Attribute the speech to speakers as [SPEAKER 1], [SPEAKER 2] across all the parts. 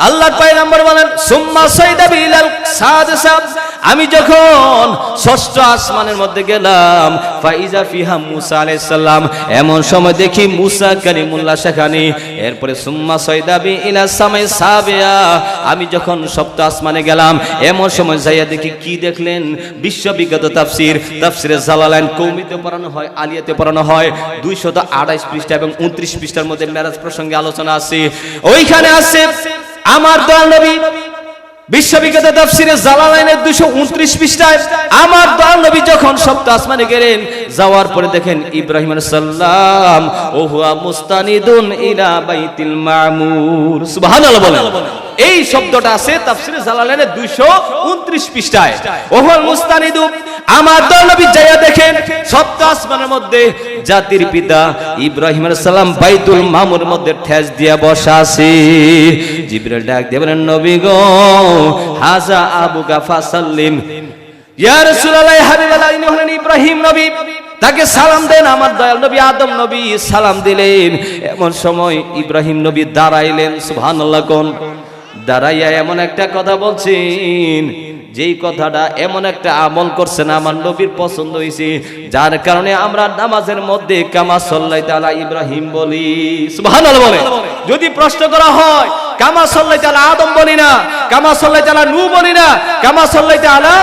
[SPEAKER 1] আল্লাহর পয়গম্বর বলেন সুম্মা সাইদা বিলাল সাদসা, আমি যখন ষষ্ঠ আসমানের মধ্যে গেলাম ফাইজা ফিহা মুসা আলাইহিস সালাম, এমন সময় দেখি মুসা কালিমুল্লাহ সেখানে। এরপরে সুম্মা সাইদা বি ইলা সামাই সাবিয়া, আমি যখন সপ্তম আসমানে গেলাম এমন সময় যাইয়া দেখি কি দেখলেন, বিশ্ববিখ্যাত তাফসিরে জালালাইন কওমিতে পড়ানো হয়, আলিয়াতে পড়ানো হয়, 228 পৃষ্ঠা এবং 29 পৃষ্ঠার মধ্যে মেরাজ প্রসঙ্গে আলোচনা আছে। ওইখানে আছে আমার দয়াল নবী, বিশ্ববিখ্যাত তাফসিরে জালালাইনের 229 পৃষ্ঠায় আমার দয়াল নবী যখন সপ্তম আসমানে গেলেন, যাওয়ার পরে দেখেন ইব্রাহিম আলাইহিস সালাম ও হুয়া মুস্তানিদুন ইলা বাইতিল মামুর। সুবহানাল্লাহ বলেন। এই শব্দটা আছে তাফসিরে জালালাইনের 229 পৃষ্ঠায়। ও হুয়া মুস্তানিদু, আমার দয়াল নবী যাইয়া দেখেন সপ্তম আসমানের মধ্যে জাতির পিতা ইব্রাহিম আলাইহিস সালাম বাইতুল মামুর মধ্যে ঠেস দিয়া বসা আছে। জিবরাইল ডাক দিয়ে বলেন, নবী গো হাজা আবুকা ফাসাল্লিম, ইয়া রাসূলুল্লাহ হাবিবাল্লাহ, ইনি হলেন ইব্রাহিম নবী, তাকে সালাম দেন। আমার দয়াল নবী আদম নবী সালাম দিলেন। এমন সময় ইব্রাহিম নবী দাঁড়াইলেন। সুবহানাল্লাহ কোন দাঁড়াইয়া এমন একটা কথা বলছেন, যেই কথাটা এমন একটা আমল করছেন আমার নবীর পছন্দ হয়েছে, যার কারণে আমরা নামাজের মধ্যে কামা সাল্লাইতা আলা ইব্রাহিম বলি। সুবহানাল্লাহ বলে। যদি প্রশ্ন করা হয় কামা সাল্লাইতা আলা আদম বলি না, কামা সাল্লাইতা আলা নূহ বলি না, কামা সাল্লাইতা আলা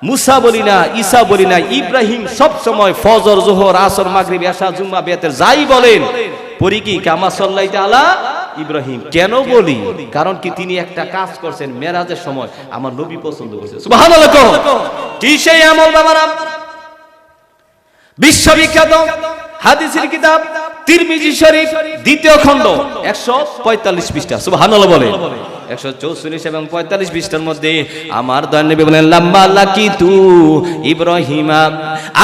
[SPEAKER 1] মুসা বলি না, ঈসা বলি না, ইব্রাহিম সব সময় ফজর যোহর আসর মাগরিব এশা জুম্মা বেতের যাই বলেন পরি কি কামা সাল্লাইতা আলা ইব্রাহিম। কেন বলি? কারণ কি তিনি একটা কাজ করছেন মেরাজের সময় আমার নবী পছন্দ করছে। সুবহানাল্লাহ। কি সেই আমল বাবারা? বিশ্ববিখ্যাত হাদিসের কিতাব তিরমিজি শরীফ দ্বিতীয় খণ্ড 145 পৃষ্ঠা। সুবহানাল্লাহ বলে। 144 এবং 45 পৃষ্ঠার মধ্যে আমার দয়াল নবী বলেন, লাম্মা লাকিতু ইব্রাহিমা,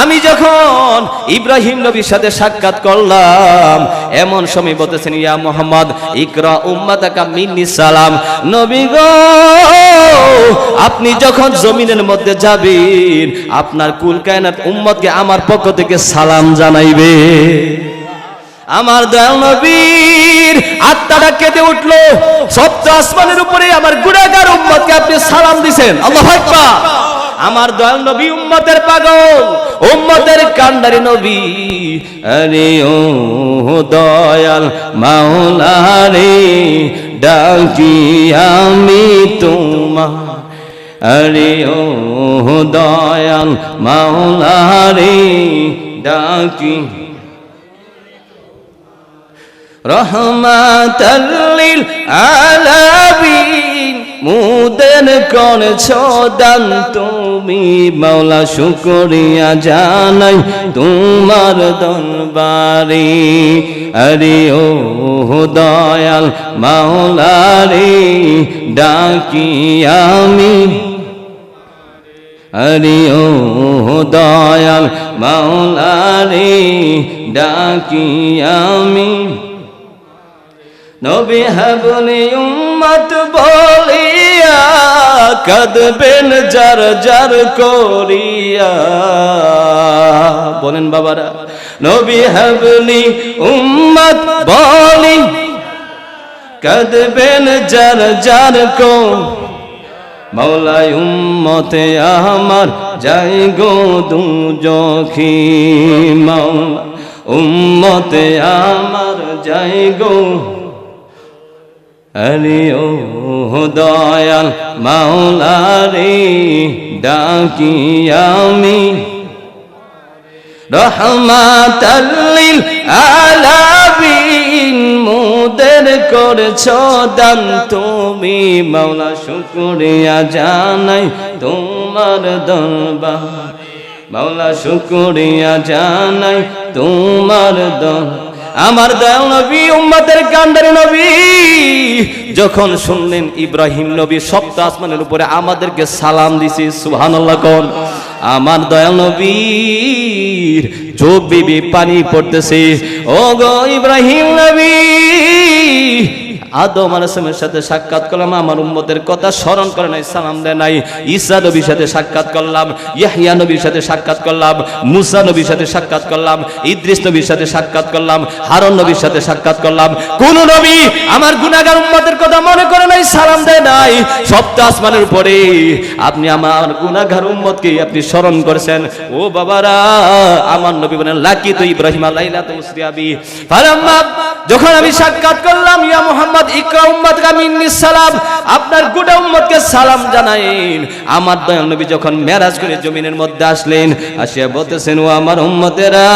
[SPEAKER 1] আমি যখন ইব্রাহিম নবীর সাথে সাক্ষাৎ করলাম এমন সময় বলতেছেন, ইয়া মুহাম্মদ ইকরা উম্মাতাকা মিন্নি সালাম, নবী গো আপনি যখন জমিনের মধ্যে যাবেন আপনার কুল কায়নাত উম্মতকে আমার পক্ষ থেকে সালাম জানাইবে। আমার দয়াল নবীর আত্মাটা কেঁদে উঠলো। সপ্তম আসমানের উপরে আমার গুনাহগার উম্মতকে আপনি সালাম দিবেন। আল্লাহু আকবার। আমার দয়াল নবী উম্মতের পাগল, উম্মতের কান্ডারি নবী। আরে ও দয়াল মাওলা রে, ডাকি আমি তোমার। আরে ও দয়াল মাওলা রে, ডাকি রহমাতাল লিল আলামিন, মুদের করেছো দান তুমি মাওলা, শুকরিয়া জানাই তোমার দরবারে। আরে ও দয়াল মাওলা রে, ডাকি আমি। আরে ও দয়াল মাওলা রে, ডাকি আমি। নবী হাবলি উম্মত বলিয়া কাঁদবেন যার যার করিয়া। বলেন বাবারা, নবী হাবলি উম্মত বলি কাঁদবেন যার যার কো। মাওলা উম্মতে আমার যাই গো দুজখি, মাওলা উম্মতে আমার যাই গো। আরে ও দয়াল মাওলা রে, ডাকি আমি। রহমাতাল লিল আলামিন, মুদের করেছো দান তুমি মাওলা, শুকরিয়া জানাই তোমার দরবার। মাওলা শুকরিয়া জানাই তোমার দরবার। আমার দয়াল নবী উম্মতের কান্ডারি নবী যখন শুনলেন ইব্রাহিম নবী সপ্তম আসমানের উপরে আমাদেরকে সালাম দিছে, সুবহানাল্লাহ কোন। আমার দয়াল নবীর চোখ বেবে পানি পড়তেছে। ও গো ইব্রাহিম নবী, আদম আলাইহিস সালামের সাথে সাক্ষাৎ করলাম, আমার উম্মতের কথা স্মরণ করে নাই, সালাম দেয় নাই। ঈসা নবীর সাথে সাক্ষাৎ করলাম, ইয়াহইয়া নবীর সাথে সাক্ষাৎ করলাম, মুসা নবীর সাথে সাক্ষাৎ করলাম, ইদ্রিস নবীর সাথে সাক্ষাৎ করলাম, হারুন নবীর সাথে সাক্ষাৎ করলাম। কোন নবী আমার গুনাহগার উম্মতের কথা মনে করে নাই, সপ্ত আসমানের উপরে আপনি আমার গুনাহগার উম্মতকে আপনি স্মরণ করেছেন। ও বাবারা, আমার নবী বলেন লাকি তো ইব্রাহিম লাইলাতু উসরিয়াবি ফালাম্মা, যখন আমি সাক্ষাৎ করলাম, ইয়া মুহাম্মদ ইকরা উম্মাতকা মিন্নিস সালাম, আপনার গোটা উম্মতকে সালাম জানাইন। আমার দয়াল নবী যখন মেরাজ করে জমিনের মধ্যে আসলেন, আসিয়া বলতেছেন ও আমার উম্মতেরা,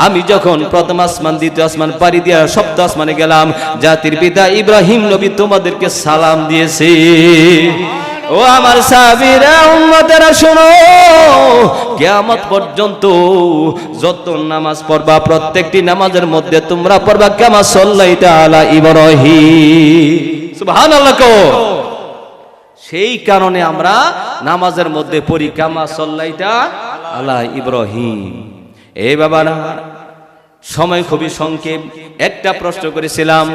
[SPEAKER 1] আমি যখন প্রথম আসমান দ্বিতীয় আসমান পাড়ি দিয়া সপ্ত আসমানে গেলাম, জাতির পিতা ইব্রাহিম নবী তোমাদেরকে সালাম দিয়েছে। ও আমার সাহাবীরা, উম্মতেরা শোনো, কিয়ামত পর্যন্ত যত নামাজ পড়বা প্রত্যেকটি নামাজের মধ্যে তোমরা পড়বা কামা সাল্লাইতা আলা ইব্রাহিম, সুবহানাল্লাহ। সেই কারণে আমরা নামাজের মধ্যে পড়ি কামা সাল্লাইতা আলা ইব্রাহিম। এই বাবারা, সময় খুবই সংক্ষেপ, একটা প্রশ্ন করেছিলাম,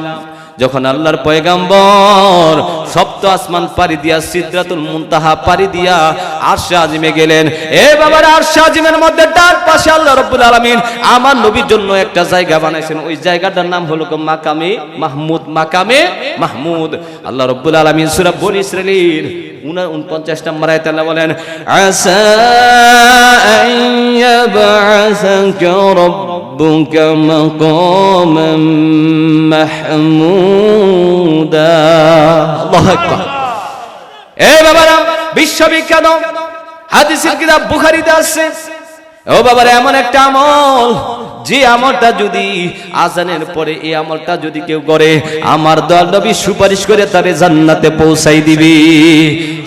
[SPEAKER 1] যখন আল্লাহর পয়গাম্বর সপ্ত আসমান পাড়ি দিয়া সিদরাতুল মুনতাহা পাড়ি দিয়া আরশে আজিমে গেলেন, এ বাবার আরশে আজিমের মধ্যে ডান পাশে আল্লাহ রাব্বুল আলামিন আমার নবীর জন্য একটা জায়গা বানাইছেন। ওই জায়গাটার নাম হলো মাকামে মাহমুদ, মাকামে মাহমুদ। আল্লাহ রাব্বুল আলামিন সূরা বনী ইসরাঈলের 49 নম্বর আয়াতে আল্লাহ বলেন, আসা আন ইয়াবআসাকা রাব্বুকা মাকামান মাহমুদা। আল্লাহু আকবার। এ বাবারা, বিশ্ববিখ্যাত হাদিসের কিতাব বুখারীতে আছে, ও বাবারা, এমন একটা আমল, যে আমলটা যদি আজানের পরে এই আমলটা যদি কেউ করে, আমার দয়াল নবী সুপারিশ করে তারে জান্নাতে পৌঁছাই দিবে।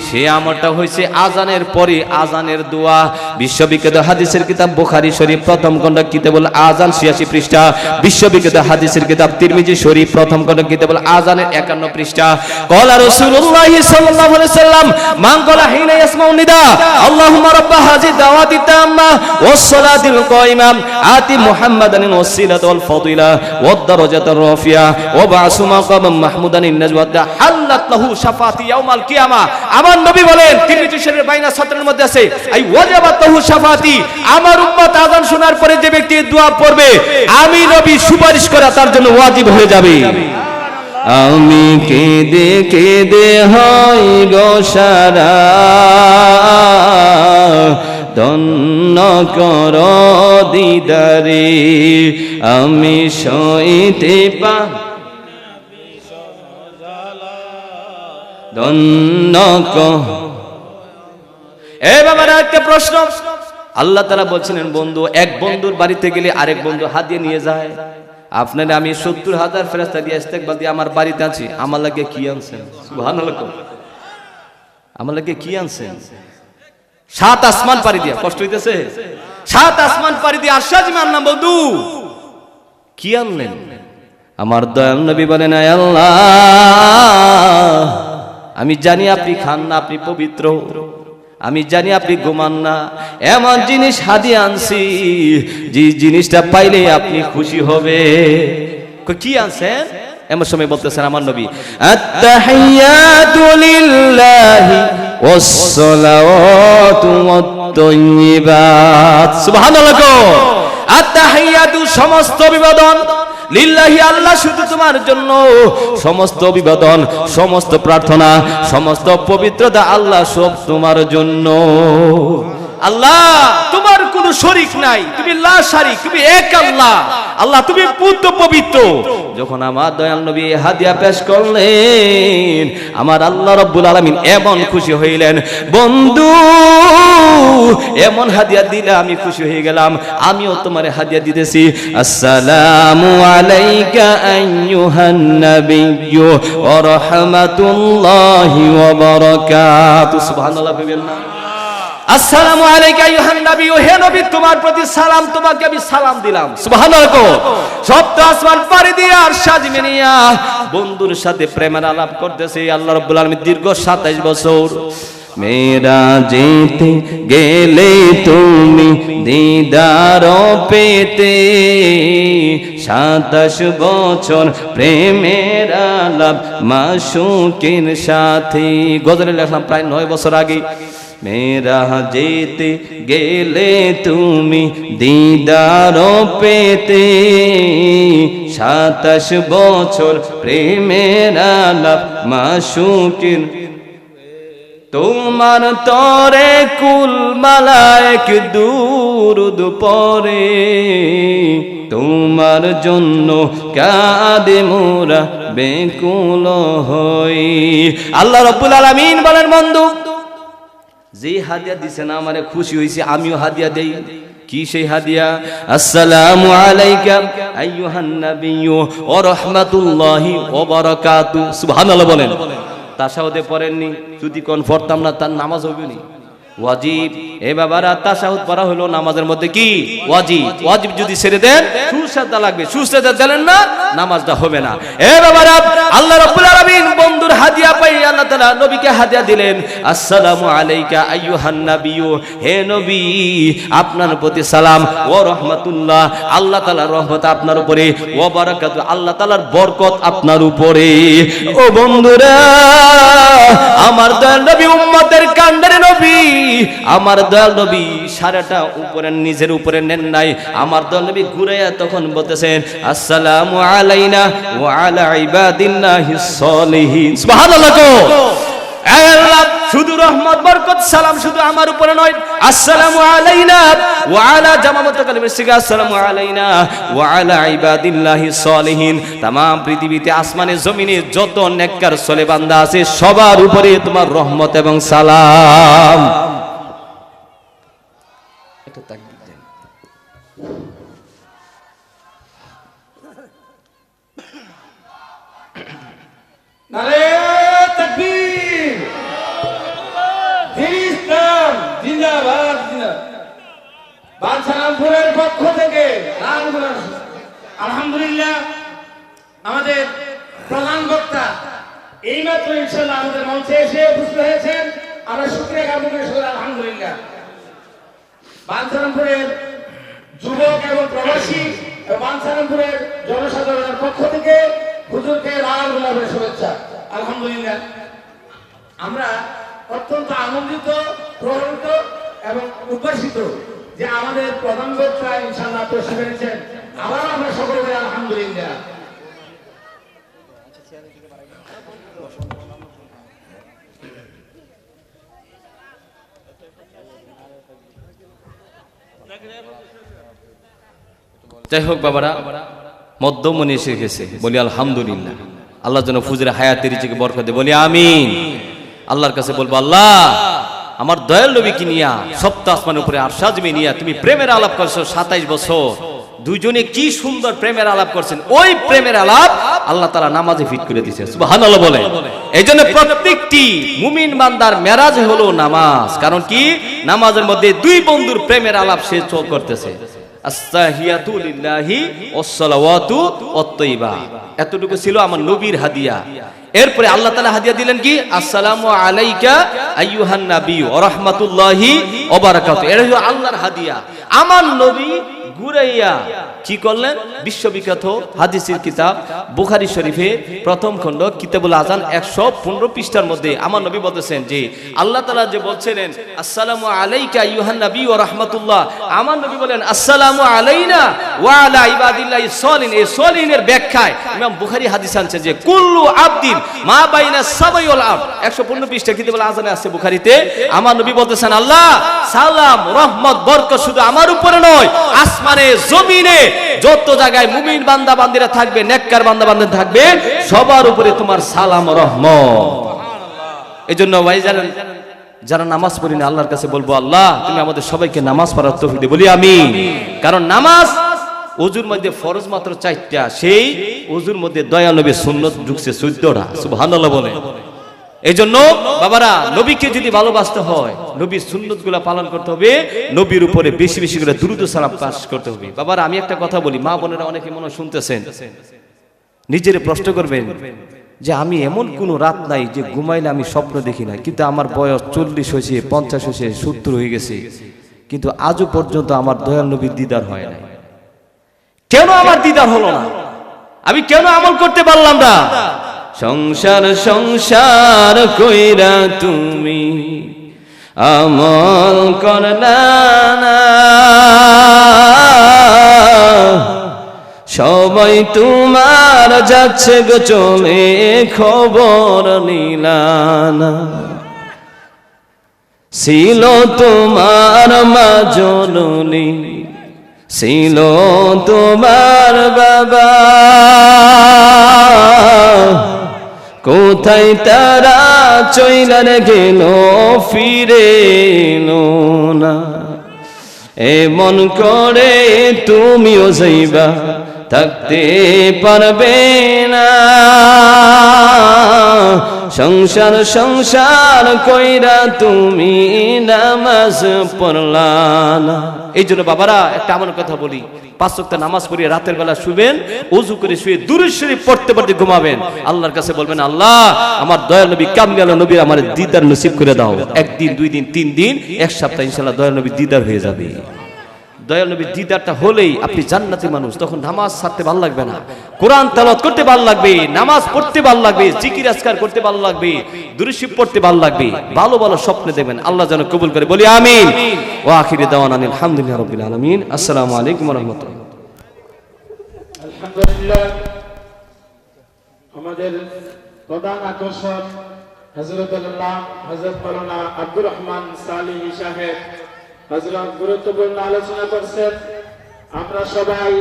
[SPEAKER 1] সেই আমলটা হইছে আজানের পরে আজানের দোয়া। বিশ্ববিখ্যাত হাদিসের কিতাব বুখারী শরীফ প্রথম খণ্ড কিতাবুল আযান 86 পৃষ্ঠা, বিশ্ববিখ্যাত হাদিসের কিতাব তিরমিজি শরীফ প্রথম খণ্ড কিতাবুল আযানের 51 পৃষ্ঠা। ক্বালা রাসূলুল্লাহ সাল্লাল্লাহু আলাইহি ওয়াসাল্লাম, মান ক্বালা হিনা ইয়াসমাউ নিদা আল্লাহুম্মা রাব্ব হাযিহি দাওয়াতি তাম্মা ওয়াস সালাতিল কায়িমা আতি মুহাম্মাদান ওয়াসিলাত ওয়াল ফাদিলা ওয়াদ দারাজাতার রাফিয়া ওয়া বা'সু মাকামান মাহমুদান নাজওয়াতা হাল্লাত লাহু শাফাতি ইয়াউমাল কিয়ামা। আমার নবী বলেন, তিরমিজি শরীফের বাইনা সত্রের মধ্যে আছে, আই ওয়াজাবাত লাহু শাফাতি, আমার উম্মত আযান শোনার পরে যে ব্যক্তি দোয়া পড়বে, আমি নবী সুপারিশ করা তার জন্য ওয়াজিব হয়ে যাবে। আমি কেঁদে কেঁদে হই গো সারা, ধন্য কর দিদারে, আমি সইতে ধন্য কর। এ বাবার একটা প্রশ্ন, আল্লাহ তাআলা বলছিলেন, বন্ধু এক বন্ধুর বাড়িতে গেলে আরেক বন্ধু হাদিয়া নিয়ে যায়। আপনারা আমি 70,000 ফেরেশতা দিয়ে ইস্তেকবাল দিয়ে আমার বাড়িতে আছি, আমার লাগে কি আনছেন? সুবহানাল্লাহ। আমার লাগে কি আনছেন? 7 আসমান পাড়ি দিয়া, কষ্ট হইতেছে? 7 আসমান পাড়ি দিয়ে আরশে আজিমে আনলাম, বন্ধু কি আনলেন? আমার দয়াল নবী বলেন, আয় আল্লাহ, আমি জানি আপনি খান না, আপনি পবিত্র, আমি জানি আপনি ঘুমান না, এমন জিনিস হাদিয়া আনছি যে জিনিসটা পাইলে আপনি খুশি হবে। কি আনছেন? এমন সময় বলতেছেন আমার নবী, আত-তাহিয়াতু লিল্লাহি ওয়াস-সালাওয়াতু ওয়াত-তাইয়্যিবাত। সুবহানাল্লাহ। আত-তাহিয়াতু সমস্ত অভিবাদন, লিল্লাহি আল্লাহ শুধু তোমার জন্য, সমস্ত অভিবাদন, সমস্ত প্রার্থনা, সমস্ত পবিত্রতা আল্লাহ সব তোমার জন্য। আল্লাহ তোমার কোনো শরীক নাই, তুমি লা শারিক, তুমি এক আল্লাহ। আল্লাহ তুমি পূর্ণ পবিত্র। যখন আমার দয়াল নবী হাদিয়া পেশ করলেন, আমার আল্লাহ রাব্বুল আলামিন এমন খুশি হইলেন, বন্ধু এমন হাদিয়া দিলে আমি খুশি হয়ে গেলাম, আমিও তোমারে হাদিয়া দিতেছি। আসসালামু আলাইকা আইয়ুহান নাবিয়্যু ওয়া রাহমাতুল্লাহি ওয়া বারাকাতুহু। সুবহানাল্লাহ। আসসালামু আলাইকা আইয়ুহান নাবিয়্যু, হে নবী তোমার প্রতি সালাম, তোমাকে আমি সালাম দিলাম। সুবহানাল্লাহ। সপ্ত আসমান পাড়ি দিয়ে আরশে আজিমে নিয়া বন্ধুর সাথে প্রেমের আলাপ করতেছে আল্লাহ রাব্বুল আলামিন দীর্ঘ 27 বছর। মেরাজেতে গেলে তুমি দিদার পেতে, 27 বছর প্রেমের আলাপ মাশূকের সাথে। গজলে লেখলাম প্রায় 9 বছর আগে। মেরা যেতে গেলে তুমি দিদার পেতে 27 বছর প্রেমের আলাপ মাশুকিন তোমার তরে কুল মালায়েক দুরুদ পড়ে তোমার জন্য কাঁদে মোরা বেকুল হই। আল্লাহ রাব্বুল আলামিন বলেন বন্ধু যে হাদিয়া দিছে না আমারে খুশি হইছে আমিও হাদিয়া দেই। কি সেই হাদিয়া? আসসালামু আলাইকা আইয়ুহান নাবিয়্যু ওয়া রাহমাতুল্লাহি ওয়া বারাকাতুহু। সুবহানাল্লাহ বলেন। তাশাহুদে পড়েননি? যদি কোন পড়তাম না তার নামাজ হবে না ওয়াজিব। এ বাবারা তাশাহুদ পড়া হলো নামাজের মধ্যে কি ওয়াজিব। ওয়াজিব যদি ছেড়ে দেন সুজদা লাগবে, সুজদা দিলেন না নামাজটা হবে না। এ বাবারা আল্লাহ রাব্বুল আলামিন বন্ধুর হাদিয়া পাই আল্লাহ তাআলা নবীকে হাদিয়া দিলেন। আসসালামু আলাইকা আইয়ুহান নাবিয়্যু, হে নবী আপনার প্রতি সালাম, ওয়া রাহমাতুল্লাহ আল্লাহ তাআলার রহমত আপনার উপরে, ওয়া বারাকাতু আল্লাহ তাআলার বরকত আপনার উপরে। ও বন্ধুরা আমার দয়াল নবী উম্মতের কান্ডারে নবী, আমার দয়াল নবী সারাটা উপরে নিজের উপরে নেন নাই। আমার দয়াল নবী ঘুরাইয়া তখন বলতেছেন আসসালামু আলাইনা ওয়া আলা ইবাদিল্লাহিস সলিহিন। সুবহানাল্লাহ। আল্লাহ শুধু রহমত বরকত সালাম শুধু আমার উপরে নয়, আসসালামু আলাইনা ওয়া আলা জামামাতুল কালিমের সিগা আসসালামু আলাইনা ওয়া আলা ইবাদিল্লাহিস সলিহিন। तमाम পৃথিবীতে আসমানে জমিনে যত নেককার সলে বান্দা আছে সবার উপরে তোমার রহমত এবং সালাম। এটা তাকবীর দেন।
[SPEAKER 2] নারে তাকবীর, ইসলাম জিন্দাবাদ জিন্দাবাদ। বাদশাহপুরের পক্ষ থেকে আলহামদুলিল্লাহ আমাদের প্রধান বক্তা এইমাত্র ইনশাআল্লাহ আমাদের মঞ্চে এসে উপস্থিত হয়েছেন। আমরা শুকরিয়া জ্ঞাপন করি আলহামদুলিল্লাহ। বাদশাহপুরের যুবক এবং প্রবাসী এবং বাদশাহপুরের জনসাধারণের পক্ষ থেকে হুজুরকে লাল গোলাপের শুভেচ্ছা। আলহামদুলিল্লাহ আমরা অত্যন্ত আনন্দিত, প্রভাবিত এবং উদ্ভাসিত যে আমাদের প্রধান বক্তা ইনশাআল্লাহ তশরিফ এনেছেন। আবার আমরা সকলে বলি আলহামদুলিল্লাহ।
[SPEAKER 1] যাই হোক বাবারা মধ্যমণি এসে গেছে, বলি আলহামদুলিল্লাহ। আল্লাহ যেন ফুজুরে হায়াতের রিজিকে বরকত দেয়, বলি আমিন। আল্লাহর কাছে বলবো আল্লাহ আমার দয়াল নবীকে নিয়া সপ্ত আসমানের উপরে আরশা জমি নিয়া তুমি প্রেমের আলাপ করছো 27 বছর, দুইজনে কি সুন্দর প্রেমের আলাপ করছেন। ওই প্রেমের আলাপ আল্লাহ তাআলা নামাজে ফিট করে দিয়েছে। সুবহানাল্লাহ বলে। এইজন্য প্রত্যেকটি মুমিন বান্দার মেরাজ হলো নামাজ। কারণ কি নামাজের মধ্যে দুই বন্ধুর প্রেমের আলাপ সে করতেছে। আস্তাহিয়াতু লিল্লাহি ওয়াসসালাওয়াতু ওয়াত-তাইয়্যিবা। এতটুকু ছিল আমার নবীর হাদিয়া। এরপরে আল্লাহ তাআলা হাদিয়া দিলেন কি আসসালামু আলাইকা আইয়ুহান নাবিয়্যু ওয়া রাহমাতুল্লাহি ওয়া বারাকাতুহু। এটা হলো আল্লাহর হাদিয়া। আমার নবী ঘুরাইয়া কি করলেন? বিশ্ববিখ্যাত হাদিসের কিতাব বুখারী শরীফে প্রথম খণ্ড কিতাবুল আযান 115 পৃষ্ঠার মধ্যে আমার নবী বলতেছেন যে আল্লাহ তাআলা যে বলছিলেন আসসালামু আলাইকা আইয়ুহান নাবিয়্যু ওয়া রাহমাতুল্লাহ, আমার নবী বলেন আসসালামু আলাইনা ওয়া আলা ইবাদিল্লাহিস সলিহিন। এই সলিহিনের ব্যাখ্যায় ইমাম বুখারী হাদিস আনছেন যে কুল্লু আবদিন মা বাইনা সামাই ওয়াল আরদ, 115 পৃষ্ঠা কিতাবুল আযানে আছে বুখারীতে। আমার নবী বলতেছেন আল্লাহ সালাম রহমত বরকত শুধু আমার উপরে নয়, আসমানে জমিনে যত জায়গায় মুমিন বান্দা বান্দিরা থাকবে, নেককার বান্দা বান্দিরা থাকবে, সবার উপরে তোমার সালাম রহমত। এজন্য ভাই জানেন যারা নামাজ পড়ি না আল্লাহর কাছে বলবো আল্লাহ তুমি আমাদের সবাইকে নামাজ পড়ার তৌফিক দিও, বলি আমিন। কারণ নামাজ ওযুর মধ্যে ফরজ মাত্র 4টা, সেই ওযুর মধ্যে দয়াল নবীর সুন্নাত ঢুকছে 14টা। সুবহানাল্লাহ বলে। এইজন্য বাবারা নবীকে যদি ভালোবাসতে হয় নবীর সুন্নতগুলো পালন করতে হবে, নবীর উপরে বেশি বেশি করে দুরূদ ও সালাম পাঠ করতে হবে। বাবারা আমি একটা কথা বলি, মা বোনেরা অনেকে মনে শুনতেছেন, নিজেরে প্রশ্ন করবেন যে আমি এমন কোন রাত নাই যে ঘুমাইলে আমি স্বপ্ন দেখি না, কিন্তু আমার বয়স 40 হয়েছে, 50 হয়েছে, 70 হয়ে গেছে, কিন্তু আজও পর্যন্ত আমার দয়াল নবীর দিদার হয় নাই। কেন আমার দিদার হলো না? আমি কেন আমল করতে পারলাম না? সংসার সংসার কইরা তুমি আমল করলা না, সবাই তোমার যাচ্ছে গো চলে, খবর নিলানা। ছিল তোমার মা জননী, ছিল তোমার বাবা, কোথায় তারা চইলার গেল, ফিরে এলো না। এমন করে তুমিও যাইবা, থাকতে পারবে না। সংসার সংসার কইরা তুমি নামাজ পড়লা না। এই জন্য বাবারা একটা আমার কথা বলি, 5 ওয়াক্ত নামাজ পড়িয়ে রাতের বেলা শুবেন, ওযু করে শুয়ে দুরূদ শরীফ পড়তে পড়তে ঘুমাবেন। আল্লাহর কাছে বলবেন, আল্লাহ আমার দয়াল নবী কামলিওয়ালা নবী আমার দিদার নসিব করে দাও। 1 দিন 2 দিন 3 দিন 1 সপ্তাহ ইনশাআল্লাহ দয়াল নবী দিদার হয়ে যাবে। দয়াল নবীর দিদারটা হলেই আপনি জান্নাতি মানুষ। তখন নামাজ ছাড়তে ভালো লাগবে না, কোরআন তেলাওয়াত করতে ভালো লাগবে, নামাজ পড়তে ভালো লাগবে, জিকির আজকার করতে ভালো লাগবে, দুরূদ শরীফ পড়তে ভালো লাগবে, ভালো ভালো স্বপ্ন দেখবেন। আল্লাহ যেন কবুল করে, বলি আমিন। ওয়া আখিরি দাওয়ানা আলহামদুলিল্লাহি রাব্বিল আলামিন। আসসালামু আলাইকুম ওয়া রাহমাতুল্লাহ।
[SPEAKER 2] আলহামদুলিল্লাহ, আমাদের প্রধান আকর্ষণ হযরতুল্লাহ হযরত মাওলানা আব্দুর রহমান সালিহি সাহেব হযরত গুরুত্বপূর্ণ আলোচনা করছেন। আমরা সবাই